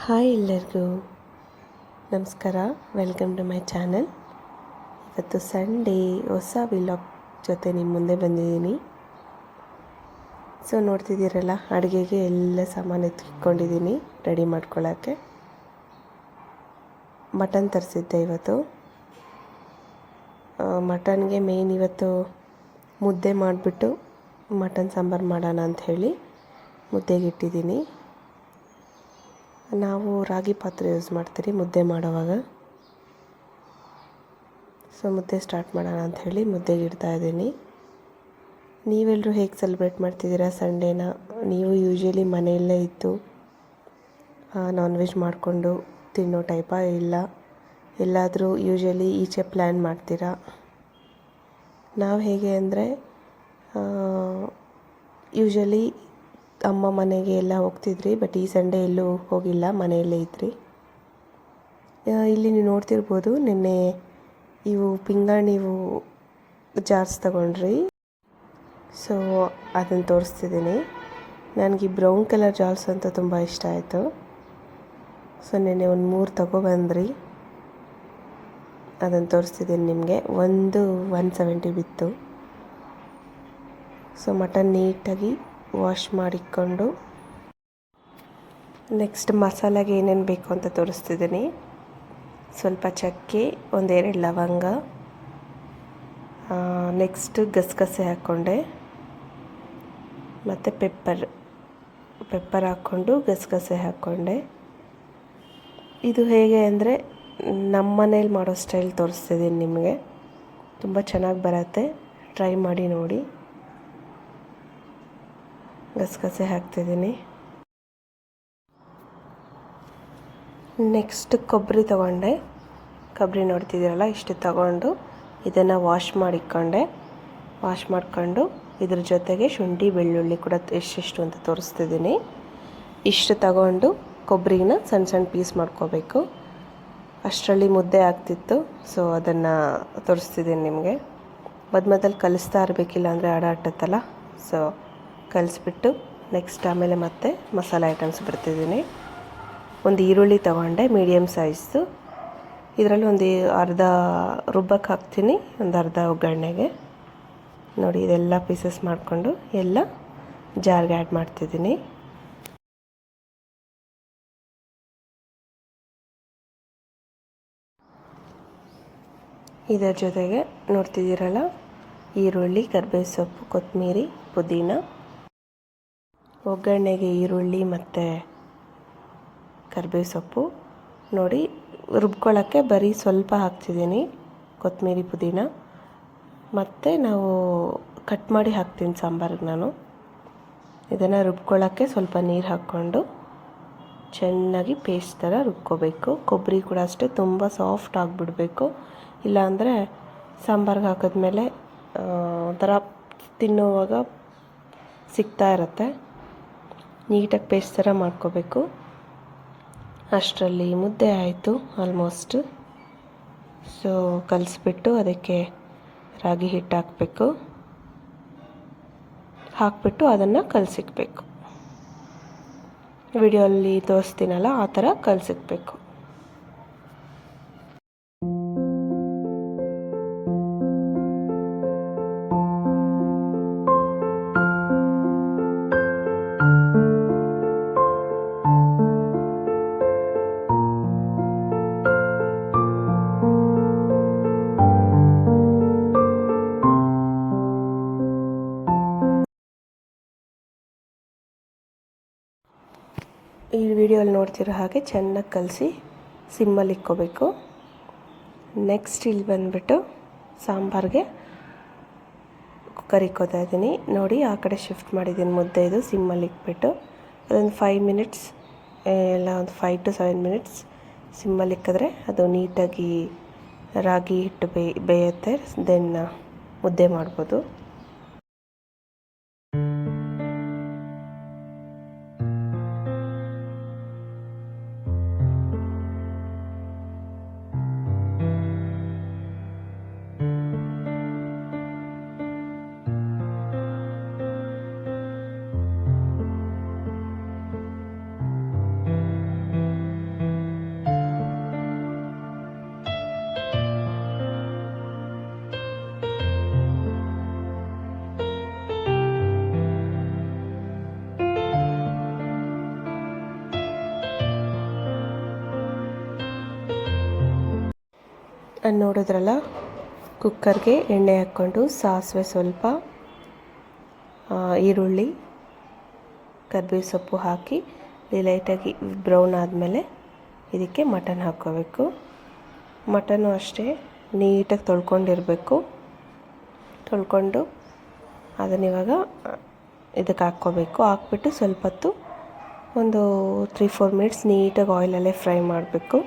Hi ಎಲ್ಲರಿಗೂ ನಮಸ್ಕಾರ. Welcome to my channel. ಇವತ್ತು ಸಂಡೇ ಹೊಸ ವಿಲಾಗ್ ಜೊತೆ ನಿಮ್ಮ ಮುಂದೆ ಬಂದಿದ್ದೀನಿ. ಸೊ ನೋಡ್ತಿದ್ದೀರಲ್ಲ, ಅಡುಗೆಗೆ ಎಲ್ಲ ಸಾಮಾನು ಎತ್ಕೊಂಡಿದ್ದೀನಿ ರೆಡಿ ಮಾಡ್ಕೊಳ್ಳೋಕ್ಕೆ. ಮಟನ್ ತರಿಸಿದ್ದೆ ಇವತ್ತು. ಮಟನ್ಗೆ ಮೇನ್ ಇವತ್ತು ಮುದ್ದೆ ಮಾಡಿಬಿಟ್ಟು ಮಟನ್ ಸಾಂಬಾರು ಮಾಡೋಣ ಅಂಥೇಳಿ ಮುದ್ದೆಗೆ ಇಟ್ಟಿದ್ದೀನಿ. ನಾವು ರಾಗಿ ಪಾತ್ರೆ ಯೂಸ್ ಮಾಡ್ತೀರಿ ಮುದ್ದೆ ಮಾಡೋವಾಗ. ಸೊ ಮುದ್ದೆ ಸ್ಟಾರ್ಟ್ ಮಾಡೋಣ ಅಂಥೇಳಿ ಮುದ್ದೆಗೆ ಇಡ್ತಾಯಿದ್ದೀನಿ. ನೀವೆಲ್ಲರೂ ಹೇಗೆ ಸೆಲೆಬ್ರೇಟ್ ಮಾಡ್ತಿದ್ದೀರಾ ಸಂಡೇನ? ನೀವು ಯೂಶ್ವಲಿ ಮನೆಯಲ್ಲೇ ಇದ್ದು ನಾನ್ ವೆಜ್ ಮಾಡಿಕೊಂಡು ತಿನ್ನೋ ಟೈಪಾ, ಇಲ್ಲ ಎಲ್ಲಾದರೂ ಯೂಶ್ವಲಿ ಈಚೆ ಪ್ಲ್ಯಾನ್ ಮಾಡ್ತೀರಾ? ನಾವು ಹೇಗೆ ಅಂದರೆ ಯೂಶ್ವಲಿ ಅಮ್ಮ ಮನೆಗೆ ಎಲ್ಲ ಹೋಗ್ತಿದ್ರಿ, ಬಟ್ ಈ ಸಂಡೇ ಎಲ್ಲೂ ಹೋಗಿಲ್ಲ, ಮನೆಯಲ್ಲೇ ಇದ್ರಿ. ಇಲ್ಲಿ ನೀವು ನೋಡ್ತಿರ್ಬೋದು, ನಿನ್ನೆ ಇವು ಪಿಂಗಾಣಿವು ಜಾರ್ಸ್ ತಗೊಂಡ್ರಿ. ಸೊ ಅದನ್ನು ತೋರಿಸ್ತಿದ್ದೀನಿ. ನನಗೆ ಬ್ರೌನ್ ಕಲರ್ ಜಾರ್ಸ್ ಅಂತ ತುಂಬ ಇಷ್ಟ ಆಯಿತು. ಸೊ ನಿನ್ನೆ ಒಂದು 3 ತಗೊಬಂದ್ರಿ. ಅದನ್ನು ತೋರಿಸ್ತಿದ್ದೀನಿ ನಿಮಗೆ. ಒಂದು 170 ಬಿತ್ತು. ಸೊ ಮಟನ್ ನೀಟಾಗಿ ವಾಶ್ ಮಾಡಿಕೊಂಡು ನೆಕ್ಸ್ಟ್ ಮಸಾಲೆಗೆ ಏನೇನು ಬೇಕು ಅಂತ ತೋರಿಸ್ತಿದ್ದೀನಿ. ಸ್ವಲ್ಪ ಚಕ್ಕೆ, 1-2 ಲವಂಗ, ನೆಕ್ಸ್ಟ್ ಗಸಗಸೆ ಹಾಕ್ಕೊಂಡೆ, ಮತ್ತು ಪೆಪ್ಪರ್ ಹಾಕ್ಕೊಂಡು ಗಸಗಸೆ ಹಾಕ್ಕೊಂಡೆ. ಇದು ಹೇಗೆ ಅಂದರೆ ನಮ್ಮ ಮನೇಲಿ ಮಾಡೋ ಸ್ಟೈಲ್ ತೋರಿಸ್ತಿದ್ದೀನಿ ನಿಮಗೆ. ತುಂಬ ಚೆನ್ನಾಗಿ ಬರುತ್ತೆ, ಟ್ರೈ ಮಾಡಿ ನೋಡಿ. ಗಸಗಸೆ ಹಾಕ್ತಿದ್ದೀನಿ. ನೆಕ್ಸ್ಟ್ ಕೊಬ್ಬರಿ ತೊಗೊಂಡೆ. ಕೊಬ್ಬರಿ ನೋಡ್ತಿದ್ದೀರಲ್ಲ, ಇಷ್ಟು ತಗೊಂಡು ಇದನ್ನು ವಾಶ್ ಮಾಡಿಕೊಂಡು ಇದ್ರ ಜೊತೆಗೆ ಶುಂಠಿ ಬೆಳ್ಳುಳ್ಳಿ ಕೂಡ ಎಷ್ಟೆಷ್ಟು ಅಂತ ತೋರಿಸ್ತಿದ್ದೀನಿ. ಇಷ್ಟು ತಗೊಂಡು ಕೊಬ್ಬರಿನ ಸಣ್ಣ ಸಣ್ಣ ಪೀಸ್ ಮಾಡ್ಕೋಬೇಕು. ಅಷ್ಟರಲ್ಲಿ ಮುದ್ದೆ ಆಗ್ತಿತ್ತು, ಸೊ ಅದನ್ನು ತೋರಿಸ್ತಿದ್ದೀನಿ ನಿಮಗೆ. ಮಧ್ಯದಲ್ಲಿ ಕಲಿಸ್ತಾ ಇರಬೇಕಿಲ್ಲ ಅಂದರೆ ಆಟತ್ತಲ್ಲ. ಸೊ ಕಲಿಸ್ಬಿಟ್ಟು ನೆಕ್ಸ್ಟ್ ಆಮೇಲೆ ಮತ್ತೆ ಮಸಾಲೆ ಐಟಮ್ಸ್ ಬರ್ತಿದ್ದೀನಿ. ಒಂದು ಈರುಳ್ಳಿ ತೊಗೊಂಡೆ, ಮೀಡಿಯಮ್ ಸೈಜ್ದು. ಇದರಲ್ಲಿ ಒಂದು ಅರ್ಧ ರುಬ್ಬಕ್ಕೆ ಹಾಕ್ತೀನಿ, ಒಂದು ಅರ್ಧ ಒಗ್ಗರಣೆಗೆ. ನೋಡಿ, ಇದೆಲ್ಲ ಪೀಸಸ್ ಮಾಡಿಕೊಂಡು ಎಲ್ಲ ಜಾರ್ಗೆ ಆ್ಯಡ್ ಮಾಡ್ತಿದ್ದೀನಿ. ಇದರ ಜೊತೆಗೆ ನೋಡ್ತಿದ್ದೀರಲ್ಲ, ಈರುಳ್ಳಿ, ಕರಿಬೇವು ಸೊಪ್ಪು, ಕೊತ್ತಂಬರಿ, ಪುದೀನ. ಒಗ್ಗರಣೆಗೆ ಈರುಳ್ಳಿ ಮತ್ತು ಕರಿಬೇವು ಸೊಪ್ಪು ನೋಡಿ ರುಬ್ಕೊಳ್ಳೋಕ್ಕೆ ಬರೀ ಸ್ವಲ್ಪ ಹಾಕ್ತಿದ್ದೀನಿ. ಕೊತ್ತಂಬರಿ, ಪುದೀನ ಮತ್ತು ನಾವು ಕಟ್ ಮಾಡಿ ಹಾಕ್ತೀನಿ ಸಾಂಬಾರಿಗೆ ನಾನು. ಇದನ್ನು ರುಬ್ಕೊಳ್ಳೋಕ್ಕೆ ಸ್ವಲ್ಪ ನೀರು ಹಾಕ್ಕೊಂಡು ಚೆನ್ನಾಗಿ ಪೇಸ್ಟ್ ಥರ ರುಬ್ಕೋಬೇಕು. ಕೊಬ್ಬರಿ ಕೂಡ ಅಷ್ಟೇ ತುಂಬ ಸಾಫ್ಟ್ ಆಗಿಬಿಡಬೇಕು, ಇಲ್ಲಾಂದರೆ ಸಾಂಬಾರಿಗೆ ಹಾಕಿದ್ಮೇಲೆ ಒಂಥರ ತಿನ್ನುವಾಗ ಸಿಗ್ತಾ ಇರುತ್ತೆ. ನೀಟಾಗಿ ಪೇಸ್ಟ್ ಥರ ಮಾಡ್ಕೋಬೇಕು. ಅಷ್ಟರಲ್ಲಿ ಮುದ್ದೆ ಆಯಿತು ಆಲ್ಮೋಸ್ಟ್. ಸೊ ಕಲಿಸ್ಬಿಟ್ಟು ಅದಕ್ಕೆ ರಾಗಿ ಹಿಟ್ಟು ಹಾಕ್ಬಿಟ್ಟು ಅದನ್ನು ಕಲಸಿಕ್ಬೇಕು. ವಿಡಿಯೋಲ್ಲಿ ತೋರಿಸ್ತೀನಲ್ಲ, ಆ ಥರ ಕಲಸಿಕ್ಬೇಕು. ಈ ವಿಡಿಯೋಲ್ಲಿ ನೋಡ್ತಿರೋ ಹಾಗೆ ಚೆನ್ನಾಗಿ ಕಲಸಿ ಸಿಮ್ಮಲ್ಲಿ ಇಕ್ಕೋಬೇಕು. ನೆಕ್ಸ್ಟ್ ಇಲ್ಲಿ ಬಂದುಬಿಟ್ಟು ಸಾಂಬಾರಿಗೆ ಕುಕ್ಕರ್ ಇಕ್ಕೋತಾ ಇದ್ದೀನಿ. ನೋಡಿ, ಆ ಕಡೆ ಶಿಫ್ಟ್ ಮಾಡಿದ್ದೀನಿ ಮುದ್ದೆ. ಇದು ಸಿಮ್ಮಲ್ಲಿ ಇಕ್ಬಿಟ್ಟು ಅದೊಂದು 5 ಮಿನಿಟ್ಸ್, ಎಲ್ಲ ಒಂದು 5 to 7 ಮಿನಿಟ್ಸ್ ಸಿಮ್ಮಲ್ಲಿ ಇಕ್ಕಿದ್ರೆ ಅದು ನೀಟಾಗಿ ರಾಗಿ ಹಿಟ್ಟು ಬೇಯುತ್ತೆ. ದೆನ್ ಮುದ್ದೆ ಮಾಡ್ಬೋದು. ನೋಡಿದ್ರಲ್ಲ, ಕುಕ್ಕರ್ಗೆ ಎಣ್ಣೆ ಹಾಕ್ಕೊಂಡು ಸಾಸಿವೆ ಸ್ವಲ್ಪ, ಈರುಳ್ಳಿ, ಕರಿಬೇವು ಸೊಪ್ಪು ಹಾಕಿ ಲೈಟಾಗಿ ಬ್ರೌನ್ ಆದಮೇಲೆ ಇದಕ್ಕೆ ಮಟನ್ ಹಾಕ್ಕೋಬೇಕು. ಮಟನ್ನು ಅಷ್ಟೇ ನೀಟಾಗಿ ತೊಳ್ಕೊಂಡು ಅದನ್ನಿವಾಗ ಇದಕ್ಕೆ ಹಾಕ್ಕೋಬೇಕು. ಹಾಕ್ಬಿಟ್ಟು ಸ್ವಲ್ಪ ಹೊತ್ತು ಒಂದು 3-4 ಮಿನಿಟ್ಸ್ ನೀಟಾಗಿ ಆಯಿಲಲ್ಲೇ ಫ್ರೈ ಮಾಡಬೇಕು.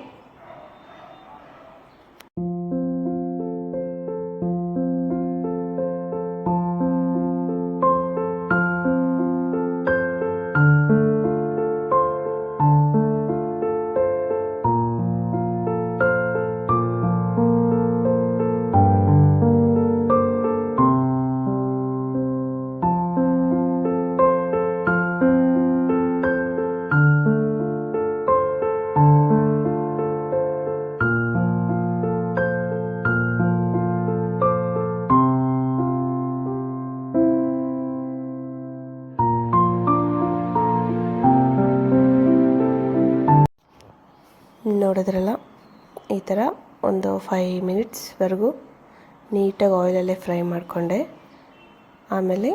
ನೋಡಿದ್ರಲ್ಲ, ಈ ಥರ ಒಂದು 5 ಮಿನಿಟ್ಸ್ವರೆಗೂ ನೀಟಾಗಿ ಆಯಿಲಲ್ಲೇ ಫ್ರೈ ಮಾಡಿಕೊಂಡೆ. ಆಮೇಲೆ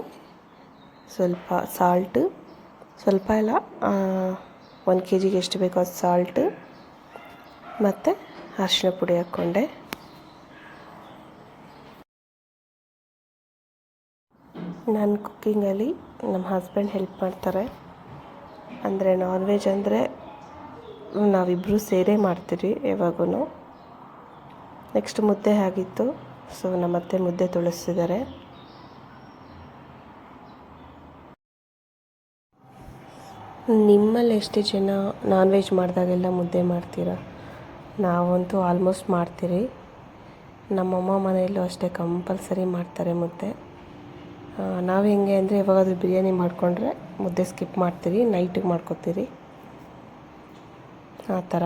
ಸ್ವಲ್ಪ ಸಾಲ್ಟು, ಸ್ವಲ್ಪ ಎಲ್ಲ 1 kgಗೆ ಎಷ್ಟು ಬೇಕೋ ಅದು ಸಾಲ್ಟು ಮತ್ತು ಅರಿಶಿನ ಪುಡಿ ಹಾಕ್ಕೊಂಡೆ. ನಾನು ಕುಕ್ಕಿಂಗಲ್ಲಿ ನಮ್ಮ ಹಸ್ಬೆಂಡ್ ಹೆಲ್ಪ್ ಮಾಡ್ತಾರೆ. ಅಂದರೆ ನಾನ್ ವೆಜ್ ಅಂದರೆ ನಾವಿಬ್ಬರು ಸೇರೇ ಮಾಡ್ತೀರಿ ಯಾವಾಗೂ. ನೆಕ್ಸ್ಟ್ ಮುದ್ದೆ ಆಗಿತ್ತು, ಸೊ ನಮ್ಮತ್ತೆ ಮುದ್ದೆ ತೊಳಸ್ತಿದ್ದಾರೆ. ನಿಮ್ಮಲ್ಲಿ ಎಷ್ಟು ಜನ ನಾನ್ ವೆಜ್ ಮಾಡಿದಾಗೆಲ್ಲ ಮುದ್ದೆ ಮಾಡ್ತೀರಾ? ನಾವಂತೂ ಆಲ್ಮೋಸ್ಟ್ ಮಾಡ್ತೀರಿ. ನಮ್ಮಮ್ಮ ಮನೆಯಲ್ಲೂ ಅಷ್ಟೇ ಕಂಪಲ್ಸರಿ ಮಾಡ್ತಾರೆ ಮುದ್ದೆ. ನಾವು ಹೆಂಗೆ ಅಂದರೆ ಯಾವಾಗಾದ್ರೂ ಬಿರಿಯಾನಿ ಮಾಡಿಕೊಂಡ್ರೆ ಮುದ್ದೆ ಸ್ಕಿಪ್ ಮಾಡ್ತೀರಿ, ನೈಟಿಗೆ ಮಾಡ್ಕೊತೀರಿ, ಆ ಥರ.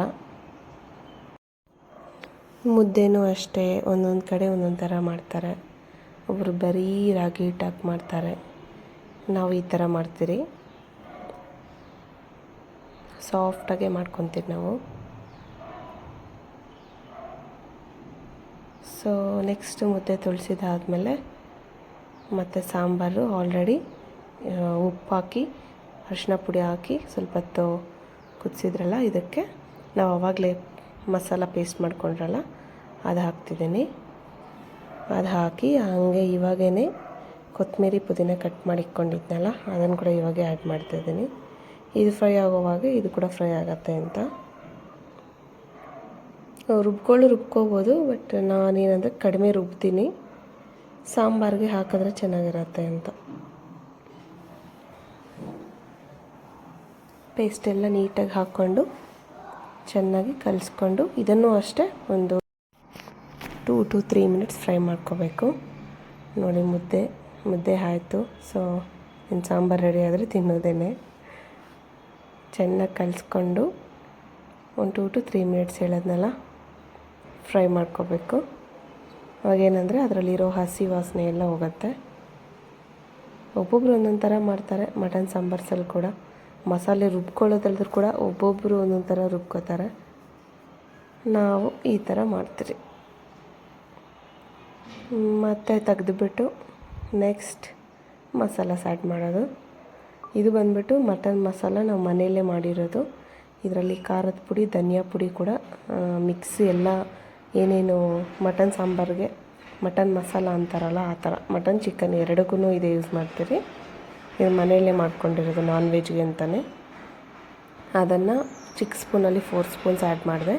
ಮುದ್ದೆನೂ ಅಷ್ಟೇ ಒಂದೊಂದು ಕಡೆ ಒಂದೊಂದು ಥರ ಮಾಡ್ತಾರೆ. ಒಬ್ಬರು ಬರೀ ರಾಗಿ ಹಿಟ್ಟು ಹಾಕಿ ಮಾಡ್ತಾರೆ, ನಾವು ಈ ಥರ ಮಾಡ್ತೀರಿ. ಸಾಫ್ಟಾಗೆ ಮಾಡ್ಕೊತೀವಿ ನಾವು. ಸೊ ನೆಕ್ಸ್ಟ್ ಮುದ್ದೆ ತೊಳೆಸಿದಾದ್ಮೇಲೆ ಮತ್ತು ಸಾಂಬಾರು ಆಲ್ರೆಡಿ ಉಪ್ಪು ಹಾಕಿ ಅರಿಶಿನ ಪುಡಿ ಹಾಕಿ ಸ್ವಲ್ಪ ಹೊತ್ತು ಕುದಿಸಿದ್ರಲ್ಲ, ಇದಕ್ಕೆ ನಾವು ಆವಾಗಲೇ ಮಸಾಲ ಪೇಸ್ಟ್ ಮಾಡ್ಕೊಂಡ್ರಲ್ಲ ಅದು ಹಾಕ್ತಿದ್ದೀನಿ. ಅದು ಹಾಕಿ ಹಾಗೆ ಇವಾಗೇ ಕೊತ್ತಂಬರಿ ಪುದೀನ ಕಟ್ ಮಾಡಿ ಇಟ್ಕೊಂಡಿದ್ನಲ್ಲ ಅದನ್ನು ಕೂಡ ಇವಾಗೆ ಆ್ಯಡ್ ಮಾಡ್ತಾಯಿದ್ದೀನಿ. ಇದು ಫ್ರೈ ಆಗೋವಾಗ ಇದು ಕೂಡ ಫ್ರೈ ಆಗುತ್ತೆ ಅಂತ. ರುಬ್ಕೋಬೋದು, ಬಟ್ ನಾನೇನಂದರೆ ಕಡಿಮೆ ರುಬ್ತೀನಿ, ಸಾಂಬಾರಿಗೆ ಹಾಕಿದ್ರೆ ಚೆನ್ನಾಗಿರುತ್ತೆ ಅಂತ. ಪೇಸ್ಟೆಲ್ಲ ನೀಟಾಗಿ ಹಾಕ್ಕೊಂಡು ಚೆನ್ನಾಗಿ ಕಲಿಸ್ಕೊಂಡು ಇದನ್ನು ಅಷ್ಟೇ ಒಂದು 2 to 3 ಮಿನಿಟ್ಸ್ ಫ್ರೈ ಮಾಡ್ಕೋಬೇಕು. ನೋಡಿ ಮುದ್ದೆ ಆಯಿತು. ಸೊ ಇನ್ನು ಸಾಂಬಾರು ರೆಡಿ ಆದರೆ ತಿನ್ನೋದೇನೆ. ಚೆನ್ನಾಗಿ ಕಲಿಸ್ಕೊಂಡು ಒಂದು 2 to 3 ಮಿನಿಟ್ಸ್ ಹೇಳೋದ್ನೆಲ್ಲ ಫ್ರೈ ಮಾಡ್ಕೋಬೇಕು. ಅವಾಗೇನೆಂದರೆ ಅದರಲ್ಲಿರೋ ಹಸಿ ವಾಸನೆ ಎಲ್ಲ ಹೋಗುತ್ತೆ. ಒಬ್ಬೊಬ್ಬರು ಒಂದೊಂದು ಥರ ಮಾಡ್ತಾರೆ. ಮಟನ್ ಸಾಂಬಾರ್ಸಲ್ಲಿ ಕೂಡ ಮಸಾಲೆ ರುಬ್ಕೊಳ್ಳೋದ್ರಲ್ಲೂ ಕೂಡ ಒಬ್ಬೊಬ್ಬರು ಒಂದೊಂದು ಥರ ರುಬ್ಕೋತಾರೆ. ನಾವು ಈ ಥರ ಮಾಡ್ತೀರಿ. ಮತ್ತು ತೆಗೆದುಬಿಟ್ಟು ನೆಕ್ಸ್ಟ್ ಮಸಾಲಾಸ್ ಆ್ಯಡ್ ಮಾಡೋದು. ಇದು ಬಂದುಬಿಟ್ಟು ಮಟನ್ ಮಸಾಲ ನಾವು ಮನೆಯಲ್ಲೇ ಮಾಡಿರೋದು. ಇದರಲ್ಲಿ ಖಾರದ ಪುಡಿ, ಧನಿಯಾ ಪುಡಿ ಕೂಡ ಮಿಕ್ಸ್ ಎಲ್ಲ ಏನೇನು ಮಟನ್ ಸಾಂಬಾರಿಗೆ ಮಟನ್ ಮಸಾಲ ಅಂತಾರಲ್ಲ ಆ ಥರ, ಮಟನ್ ಚಿಕನ್ ಎರಡಕ್ಕೂ ಇದೇ ಯೂಸ್ ಮಾಡ್ತೀರಿ. ಇದು ಮನೆಯಲ್ಲೇ ಮಾಡ್ಕೊಂಡಿರೋದು ನಾನ್ ವೆಜ್ಗೆ ಅಂತಲೇ. ಅದನ್ನು ಚಿಕ್ಕ ಸ್ಪೂನಲ್ಲಿ 4 ಸ್ಪೂನ್ಸ್ ಆ್ಯಡ್ ಮಾಡಿದೆ.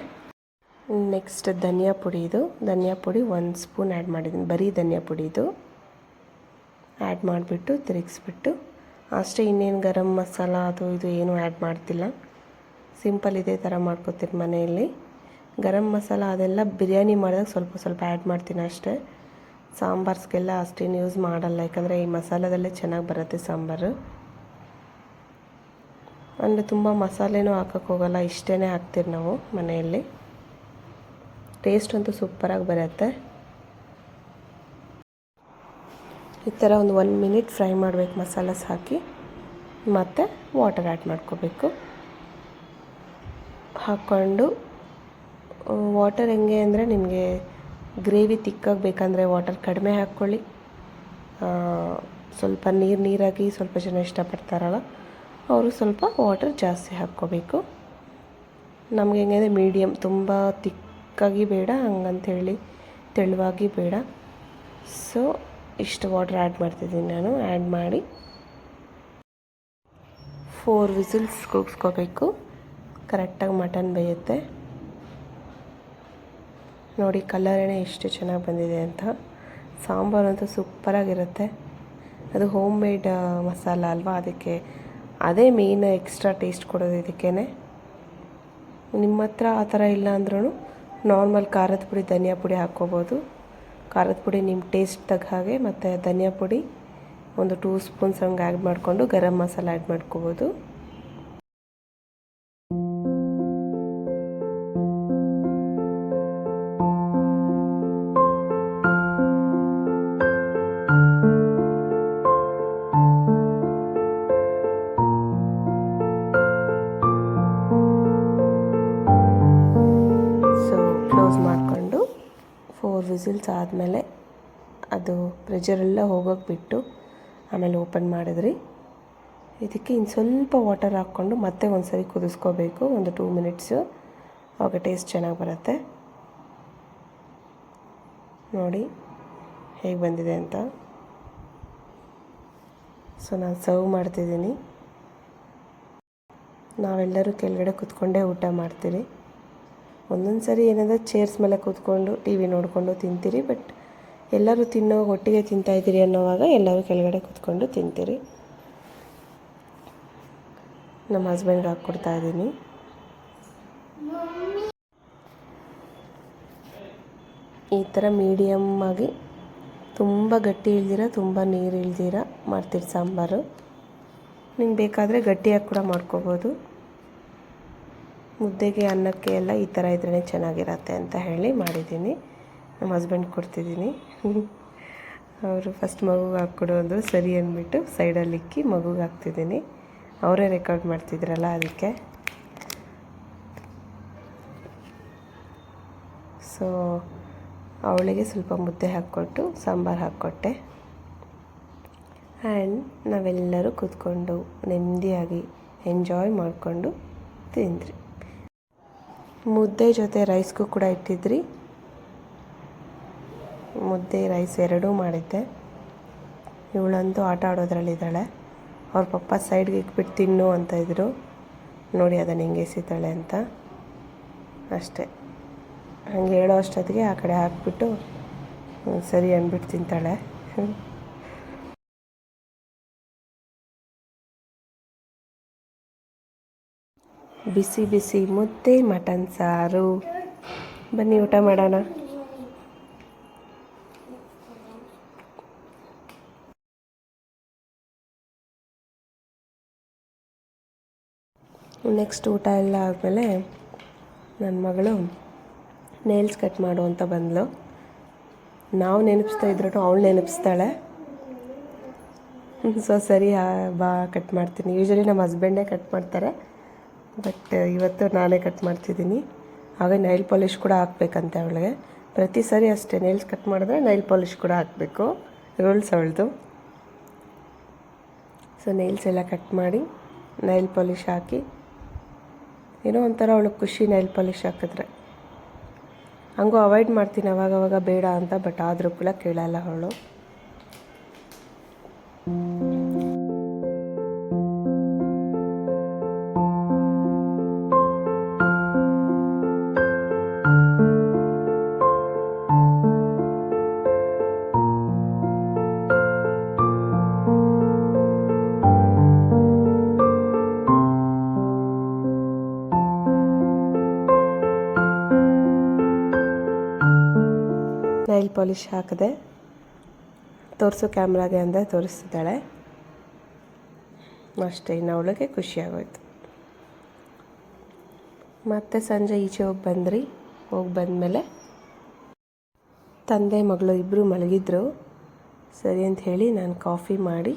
ನೆಕ್ಸ್ಟ್ ಧನಿಯಾ ಪುಡಿ 1 ಸ್ಪೂನ್ ಆ್ಯಡ್ ಮಾಡಿದ್ದೀನಿ, ಬರೀ ಧನಿಯಾ ಪುಡಿ ಇದು ಆ್ಯಡ್ ಮಾಡಿಬಿಟ್ಟು ತಿರುಗಿಸ್ಬಿಟ್ಟು ಅಷ್ಟೇ. ಇನ್ನೇನು ಗರಂ ಮಸಾಲ ಅದು ಇದು ಏನೂ ಆ್ಯಡ್ ಮಾಡ್ತಿಲ್ಲ, ಸಿಂಪಲ್ ಇದೇ ಥರ ಮಾಡ್ಕೊತೀನಿ ಮನೆಯಲ್ಲಿ. ಗರಂ ಮಸಾಲ ಅದೆಲ್ಲ ಬಿರಿಯಾನಿ ಮಾಡಿದಾಗ ಸ್ವಲ್ಪ ಸ್ವಲ್ಪ ಆ್ಯಡ್ ಮಾಡ್ತೀನಿ ಅಷ್ಟೇ. ಸಾಂಬಾರ್ಸ್ಗೆಲ್ಲ ಅಷ್ಟೇನು ಯೂಸ್ ಮಾಡಲ್ಲ, ಯಾಕಂದರೆ ಈ ಮಸಾಲದಲ್ಲೇ ಚೆನ್ನಾಗಿ ಬರುತ್ತೆ ಸಾಂಬಾರು. ಅಂದರೆ ತುಂಬ ಮಸಾಲೆನೂ ಹಾಕೋಕ್ಕೆ ಹೋಗಲ್ಲ, ಇಷ್ಟೇ ಹಾಕ್ತೀವಿ ನಾವು ಮನೆಯಲ್ಲಿ. ಟೇಸ್ಟ್ ಅಂತೂ ಸೂಪರಾಗಿ ಬರುತ್ತೆ. ಈ ಥರ ಒಂದು 1 ಮಿನಿಟ್ ಫ್ರೈ ಮಾಡಬೇಕು ಮಸಾಲಾಸ್ ಹಾಕಿ, ಮತ್ತು ವಾಟರ್ ಆ್ಯಡ್ ಮಾಡ್ಕೋಬೇಕು. ಹಾಕ್ಕೊಂಡು ವಾಟರ್ ಹೆಂಗೆ ಅಂದರೆ ನಿಮಗೆ ಗ್ರೇವಿ ತಿಕ್ಕಾಗಿ ಬೇಕಂದರೆ ವಾಟರ್ ಕಡಿಮೆ ಹಾಕ್ಕೊಳ್ಳಿ. ಸ್ವಲ್ಪ ನೀರಾಗಿ ಸ್ವಲ್ಪ ಜನ ಇಷ್ಟಪಡ್ತಾರಲ್ಲ ಅವರು ಸ್ವಲ್ಪ ವಾಟರ್ ಜಾಸ್ತಿ ಹಾಕ್ಕೋಬೇಕು. ನಮಗೆ ಹೆಂಗಂದರೆ ಮೀಡಿಯಮ್, ತುಂಬ ತಿಕ್ಕಾಗಿ ಬೇಡ, ಹಂಗಂಥೇಳಿ ತೆಳುವಾಗಿ ಬೇಡ. ಸೊ ಇಷ್ಟು ವಾಟರ್ ಆ್ಯಡ್ ಮಾಡ್ತಿದ್ದೀನಿ ನಾನು. ಆ್ಯಡ್ ಮಾಡಿ 4 ವಿಸಿಲ್ಸ್ ಕೂಗಿಸ್ಕೋಬೇಕು. ಕರೆಕ್ಟಾಗಿ ಮಟನ್ ಬೇಯುತ್ತೆ. ನೋಡಿ ಕಲರೇ ಎಷ್ಟು ಚೆನ್ನಾಗಿ ಬಂದಿದೆ ಅಂತ. ಸಾಂಬಾರಂತೂ ಸೂಪರಾಗಿರುತ್ತೆ. ಅದು ಹೋಮ್ ಮೇಡ್ ಮಸಾಲ ಅಲ್ವಾ, ಅದಕ್ಕೆ ಅದೇ ಮೇನ್ ಎಕ್ಸ್ಟ್ರಾ ಟೇಸ್ಟ್ ಕೊಡೋದು ಇದಕ್ಕೇ. ನಿಮ್ಮ ಹತ್ರ ಆ ಥರ ಇಲ್ಲ ಅಂದ್ರೂ ನಾರ್ಮಲ್ ಖಾರದ ಪುಡಿ, ಧನಿಯಾ ಪುಡಿ ಹಾಕ್ಕೋಬೋದು. ಖಾರದ ಪುಡಿ ನಿಮ್ಮ ಟೇಸ್ಟ್ ತಕ್ಕ ಹಾಗೆ, ಮತ್ತು ಧನಿಯಾ ಪುಡಿ ಒಂದು 2 ಸ್ಪೂನ್ಸ್ ಹಂಗೆ ಆ್ಯಡ್ ಮಾಡಿಕೊಂಡು ಗರಂ ಮಸಾಲ ಆ್ಯಡ್ ಮಾಡ್ಕೋಬೋದು. ಮಾಡಿಕೊಂಡು 4 ವಿಸಿಲ್ಸ್ ಆದಮೇಲೆ ಅದು ಪ್ರೆಷರೆಲ್ಲ ಹೋಗೋಕೆ ಬಿಟ್ಟು ಆಮೇಲೆ ಓಪನ್ ಮಾಡಿದ್ರಿ. ಇದಕ್ಕೆ ಇನ್ನು ಸ್ವಲ್ಪ ವಾಟರ್ ಹಾಕ್ಕೊಂಡು ಮತ್ತೆ ಒಂದು ಸರಿ ಕುದಿಸ್ಕೋಬೇಕು, ಒಂದು 2 ಮಿನಿಟ್ಸು. ಆವಾಗ ಟೇಸ್ಟ್ ಚೆನ್ನಾಗಿ ಬರುತ್ತೆ. ನೋಡಿ ಹೇಗೆ ಬಂದಿದೆ ಅಂತ. ಸೊ ನಾನು ಸರ್ವ್ ಮಾಡ್ತಿದ್ದೀನಿ. ನಾವೆಲ್ಲರೂ ಕೆಳಗಡೆ ಕೂತ್ಕೊಂಡೇ ಊಟ ಮಾಡ್ತೀರಿ. ಒಂದೊಂದು ಸರಿ ಏನಂದರೆ ಚೇರ್ಸ್ ಮೇಲೆ ಕೂತ್ಕೊಂಡು ಟಿ ವಿ ನೋಡಿಕೊಂಡು ತಿಂತೀರಿ. ಬಟ್ ಎಲ್ಲರೂ ಒಟ್ಟಿಗೆ ತಿಂತಾಯಿದ್ದೀರಿ ಅನ್ನೋವಾಗ ಎಲ್ಲರೂ ಕೆಳಗಡೆ ಕೂತ್ಕೊಂಡು ತಿಂತೀರಿ. ನಮ್ಮ ಹಸ್ಬೆಂಡ್ಗೆ ಹಾಕ್ಕೊಡ್ತಾ ಇದ್ದೀನಿ. ಈ ಥರ ಮೀಡಿಯಮ್ಮಾಗಿ, ತುಂಬ ಗಟ್ಟಿ ಇಲ್ದಿರ, ತುಂಬ ನೀರು ಇಲ್ದಿರ ಮಾಡ್ತೀರಿ ಸಾಂಬಾರು. ನಿಮ್ಗೆ ಬೇಕಾದರೆ ಗಟ್ಟಿಯಾಗಿ ಕೂಡ ಮಾಡ್ಕೋಬೋದು. ಮುದ್ದೆಗೆ, ಅನ್ನಕ್ಕೆ ಎಲ್ಲ ಈ ಥರ ಇದ್ರೇ ಚೆನ್ನಾಗಿರತ್ತೆ ಅಂತ ಹೇಳಿ ಮಾಡಿದ್ದೀನಿ. ನಮ್ಮ ಹಸ್ಬೆಂಡ್ ಕೊಡ್ತಿದ್ದೀನಿ. ಅವರು ಫಸ್ಟ್ ಮಗುಗೆ ಹಾಕ್ಕೊಡು ಅಂದರು, ಸರಿ ಅಂದ್ಬಿಟ್ಟು ಸೈಡಲ್ಲಿ ಇಕ್ಕಿ ಮಗುಗೆ ಹಾಕ್ತಿದ್ದೀನಿ. ಅವರೇ ರೆಕಾರ್ಡ್ ಮಾಡ್ತಿದ್ರಲ್ಲ ಅದಕ್ಕೆ. ಸೊ ಅವಳಿಗೆ ಸ್ವಲ್ಪ ಮುದ್ದೆ ಹಾಕ್ಕೊಟ್ಟು ಸಾಂಬಾರು ಹಾಕ್ಕೊಟ್ಟೆ. ಆ್ಯಂಡ್ ನಾವೆಲ್ಲರೂ ಕೂತ್ಕೊಂಡು ನೆಮ್ಮದಿಯಾಗಿ ಎಂಜಾಯ್ ಮಾಡಿಕೊಂಡು ತಿಂದ್ರಿ. ಮುದ್ದೆ ಜೊತೆ ರೈಸ್ಗೂ ಕೂಡ ಇಟ್ಟಿದ್ರಿ. ಮುದ್ದೆ ರೈಸ್ ಎರಡೂ ಮಾಡಿದ್ದೆ. ಇವಳಂತೂ ಆಟ ಆಡೋದ್ರಲ್ಲಿದ್ದಾಳೆ. ಅವ್ರ ಪಪ್ಪ ಸೈಡ್ಗೆ ಇಟ್ಬಿಟ್ಟು ತಿನ್ನು ಅಂತ ಇದ್ದರು. ನೋಡಿ ಅದನ್ನು ಹೆಂಗೆ ಎಸಿತಾಳೆ ಅಂತ. ಅಷ್ಟೇ, ಹಂಗೆ ಹೇಳೋ ಅಷ್ಟೊತ್ತಿಗೆ ಆ ಕಡೆ ಹಾಕ್ಬಿಟ್ಟು ಸರಿ ಅಂದ್ಬಿಟ್ಟು ತಿಂತಾಳೆ. ಬಿಸಿ ಬಿಸಿ ಮುದ್ದೆ, ಮಟನ್ ಸಾರು. ಬನ್ನಿ ಊಟ ಮಾಡೋಣ. ನೆಕ್ಸ್ಟ್ ಊಟ ಎಲ್ಲ ಆದಮೇಲೆ ನನ್ನ ಮಗಳು ನೇಲ್ಸ್ ಕಟ್ ಮಾಡು ಅಂತ ಬಂದಳು. ನಾವು ನೆನಪಿಸ್ತಾ ಇದ್ರು ಅವಳು ನೆನಪಿಸ್ತಾಳೆ. ಸೊ ಸರಿ ಬಾ ಕಟ್ ಮಾಡ್ತೀನಿ. ಯೂಶ್ವಲಿ ನಮ್ಮ ಹಸ್ಬೆಂಡೇ ಕಟ್ ಮಾಡ್ತಾರೆ, ಬಟ್ ಇವತ್ತು ನಾನೇ ಕಟ್ ಮಾಡ್ತಿದ್ದೀನಿ. ಹಾಗೆ ನೈಲ್ ಪಾಲಿಷ್ ಕೂಡ ಹಾಕಬೇಕಂತೆ ಅವಳಿಗೆ. ಪ್ರತಿ ಸರಿ ಅಷ್ಟೇ, ನೈಲ್ಸ್ ಕಟ್ ಮಾಡಿದ್ರೆ ನೈಲ್ ಪಾಲಿಷ್ ಕೂಡ ಹಾಕಬೇಕು, ರೂಲ್ಸ್ ಅವಳದು. ಸೊ ನೈಲ್ಸ್ ಎಲ್ಲ ಕಟ್ ಮಾಡಿ ನೈಲ್ ಪಾಲಿಷ್ ಹಾಕಿ, ಏನೋ ಒಂಥರ ಅವಳಿಗೆ ಖುಷಿ ನೈಲ್ ಪಾಲಿಷ್ ಹಾಕಿದ್ರೆ. ಹಂಗೂ ಅವಾಯ್ಡ್ ಮಾಡ್ತೀನಿ ಅವಾಗವಾಗ ಬೇಡ ಅಂತ, ಬಟ್ ಆದರೂ ಕೂಡ ಕೇಳಲ್ಲ ಅವಳು. ನೈಲ್ ಪಾಲಿಷ್ ಹಾಕಿದೆ. ತೋರಿಸು ಕ್ಯಾಮ್ರಾಗೆ ಅಂದರೆ ತೋರಿಸ್ತಿದ್ದಾಳೆ ಅಷ್ಟೇ. ಇನ್ನು ಅವಳಿಗೆ ಖುಷಿಯಾಗೋಯ್ತು. ಮತ್ತು ಸಂಜೆ ಈಚೆ ಹೋಗಿ ಬಂದಮೇಲೆ ತಂದೆ ಮಗಳು ಇಬ್ಬರು ಮಲಗಿದ್ರು. ಸರಿ ಅಂತ ಹೇಳಿ ನಾನು ಕಾಫಿ ಮಾಡಿ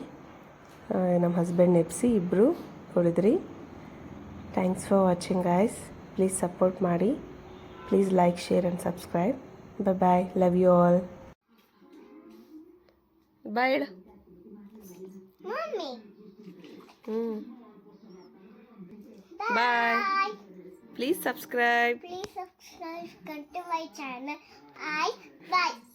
ನಮ್ಮ ಹಸ್ಬೆಂಡ್ ನೆಪ್ಸಿ ಇಬ್ಬರು ಕುಡಿದ್ರಿ. Thanks for watching guys. Please support ಮಾಡಿ. Please like, share and subscribe. Bye, love you all. Bye ಹೇಳು. Mummy bye. Please subscribe. please subscribe to my channel. I bye.